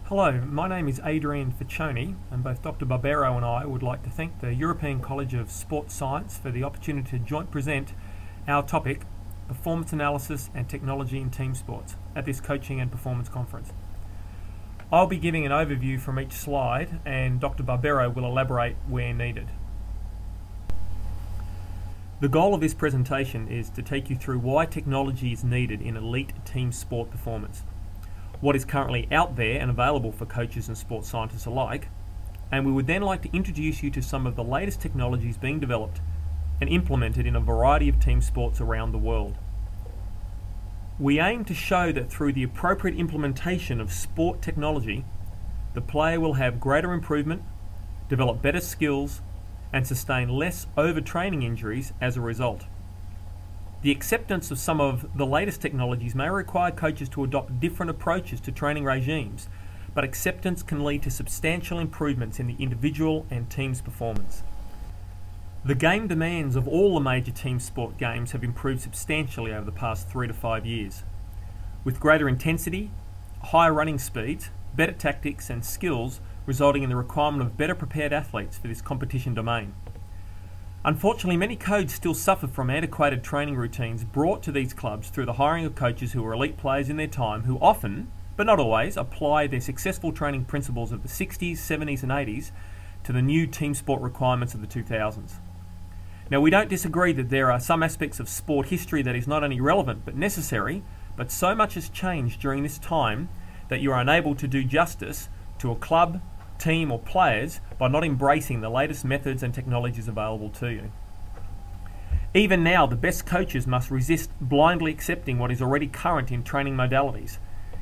Hello, my name is Adrian Ficcioni, and both Dr. Barbero and I would like to thank the European College of Sports Science for the opportunity to joint present our topic, Performance Analysis and Technology in Team Sports, at this Coaching and Performance Conference. I'll be giving an overview from each slide, and Dr. Barbero will elaborate where needed. The goal of this presentation is to take you through why technology is needed in elite team sport performance, what is currently out there and available for coaches and sports scientists alike, and we would then like to introduce you to some of the latest technologies being developed and implemented in a variety of team sports around the world. We aim to show that through the appropriate implementation of sport technology, the player will have greater improvement, develop better skills, and sustain less overtraining injuries as a result. The acceptance of some of the latest technologies may require coaches to adopt different approaches to training regimes, but acceptance can lead to substantial improvements in the individual and team's performance. The game demands of all the major team sport games have improved substantially over the past 3 to 5 years, with greater intensity, higher running speeds, better tactics and skills resulting in the requirement of better prepared athletes for this competition domain. Unfortunately, many codes still suffer from antiquated training routines brought to these clubs through the hiring of coaches who are elite players in their time who often, but not always, apply their successful training principles of the 60s, 70s and 80s to the new team sport requirements of the 2000s. Now, we don't disagree that there are some aspects of sport history that is not only relevant but necessary, but so much has changed during this time that you are unable to do justice to a club, team or players by not embracing the latest methods and technologies available to you. Even now, the best coaches must resist blindly accepting what is already current in training modalities.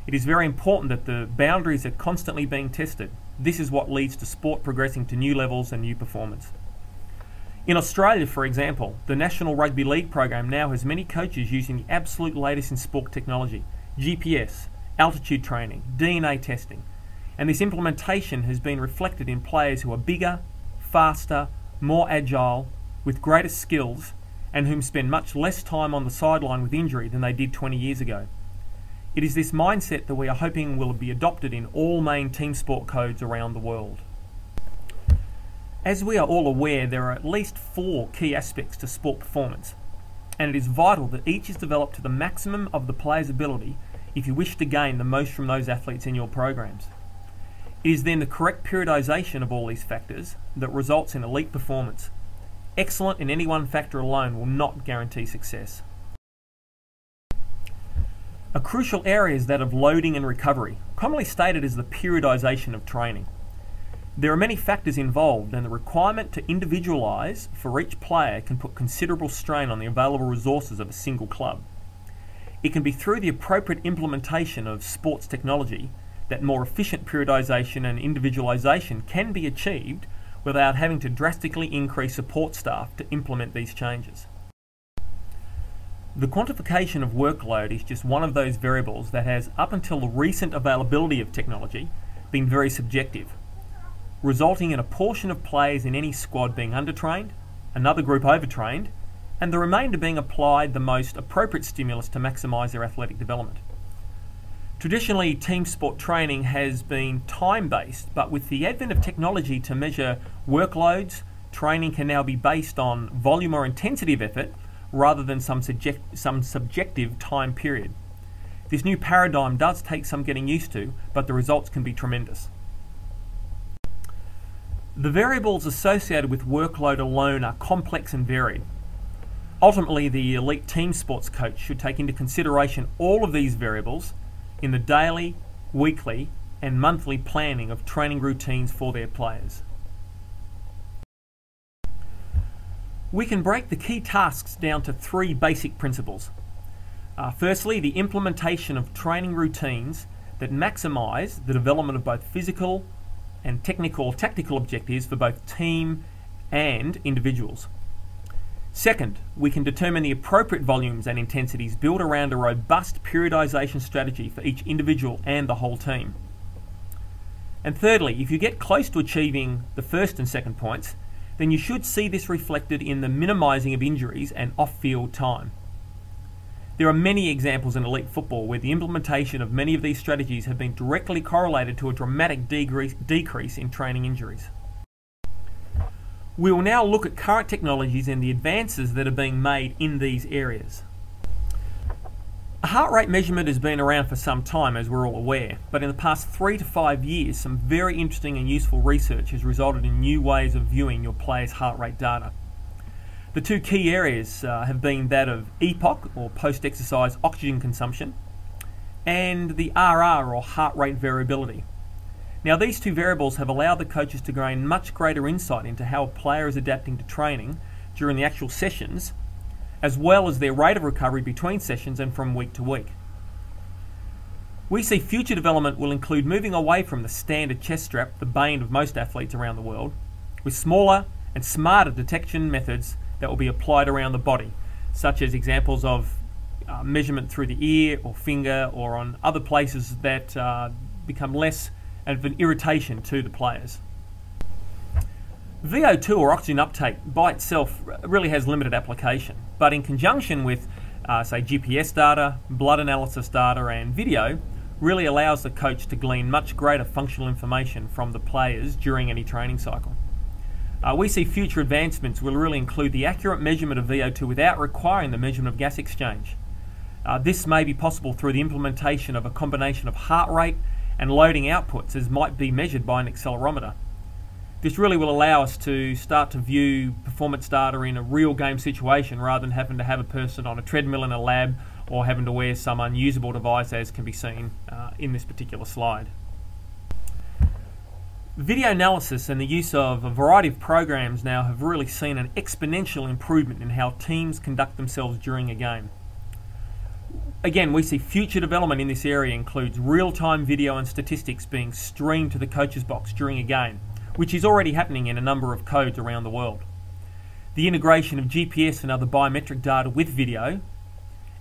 It is very important that the boundaries are constantly being tested. This is what leads to sport progressing to new levels and new performance. In Australia, for example, the National Rugby League program now has many coaches using the absolute latest in sport technology, GPS, altitude training, DNA testing, and this implementation has been reflected in players who are bigger, faster, more agile, with greater skills, and whom spend much less time on the sideline with injury than they did 20 years ago. It is this mindset that we are hoping will be adopted in all main team sport codes around the world. As we are all aware, there are at least 4 key aspects to sport performance, and it is vital that each is developed to the maximum of the player's ability if you wish to gain the most from those athletes in your programs. It is then the correct periodization of all these factors that results in elite performance. Excellent in any one factor alone will not guarantee success. A crucial area is that of loading and recovery, commonly stated as the periodization of training. There are many factors involved, and the requirement to individualize for each player can put considerable strain on the available resources of a single club. It can be through the appropriate implementation of sports technology that more efficient periodization and individualization can be achieved without having to drastically increase support staff to implement these changes. The quantification of workload is just one of those variables that has, up until the recent availability of technology, been very subjective, resulting in a portion of players in any squad being undertrained, another group overtrained, and the remainder being applied the most appropriate stimulus to maximise their athletic development. Traditionally, team sport training has been time-based, but with the advent of technology to measure workloads, training can now be based on volume or intensity of effort rather than some subjective time period. This new paradigm does take some getting used to, but the results can be tremendous. The variables associated with workload alone are complex and varied. Ultimately, the elite team sports coach should take into consideration all of these variables in the daily, weekly and monthly planning of training routines for their players. We can break the key tasks down to 3 basic principles. Firstly, the implementation of training routines that maximise the development of both physical and tactical objectives for both team and individuals. Second, we can determine the appropriate volumes and intensities built around a robust periodization strategy for each individual and the whole team. And thirdly, if you get close to achieving the first and second points, then you should see this reflected in the minimizing of injuries and off-field time. There are many examples in elite football where the implementation of many of these strategies have been directly correlated to a dramatic decrease in training injuries. We will now look at current technologies and the advances that are being made in these areas. A heart rate measurement has been around for some time, as we're all aware, but in the past 3 to 5 years, some very interesting and useful research has resulted in new ways of viewing your players' heart rate data. The two key areas have been that of EPOC, or post-exercise oxygen consumption, and the RR, or heart rate variability. Now, these two variables have allowed the coaches to gain much greater insight into how a player is adapting to training during the actual sessions, as well as their rate of recovery between sessions and from week to week. We see future development will include moving away from the standard chest strap, the bane of most athletes around the world, with smaller and smarter detection methods that will be applied around the body, such as examples of measurement through the ear or finger or on other places that become less of an irritation to the players. VO2, or oxygen uptake, by itself really has limited application, but in conjunction with, say, GPS data, blood analysis data and video, really allows the coach to glean much greater functional information from the players during any training cycle. We see future advancements will really include the accurate measurement of VO2 without requiring the measurement of gas exchange. This may be possible through the implementation of a combination of heart rate and loading outputs, as might be measured by an accelerometer. This really will allow us to start to view performance data in a real game situation rather than having to have a person on a treadmill in a lab or having to wear some unusable device, as can be seen in this particular slide. Video analysis and the use of a variety of programs now have really seen an exponential improvement in how teams conduct themselves during a game. Again, we see future development in this area includes real-time video and statistics being streamed to the coach's box during a game, which is already happening in a number of codes around the world. The integration of GPS and other biometric data with video,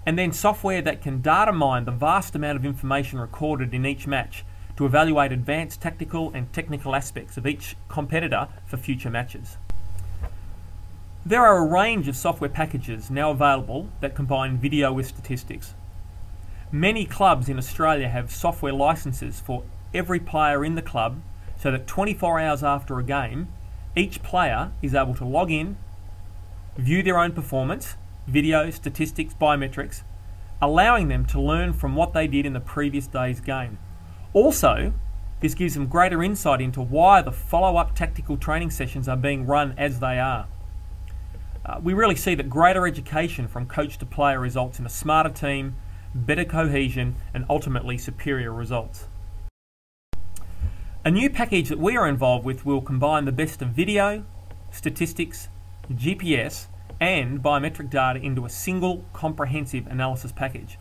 and then software that can data mine the vast amount of information recorded in each match to evaluate advanced tactical and technical aspects of each competitor for future matches. There are a range of software packages now available that combine video with statistics. Many clubs in Australia have software licenses for every player in the club, so that 24 hours after a game, each player is able to log in, view their own performance, video, statistics, biometrics, allowing them to learn from what they did in the previous day's game. Also, this gives them greater insight into why the follow-up tactical training sessions are being run as they are. We really see that greater education from coach to player results in a smarter team, better cohesion, and ultimately superior results. A new package that we are involved with will combine the best of video, statistics, GPS, and biometric data into a single comprehensive analysis package.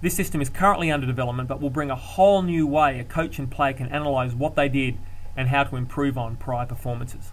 This system is currently under development, but will bring a whole new way a coach and player can analyse what they did and how to improve on prior performances.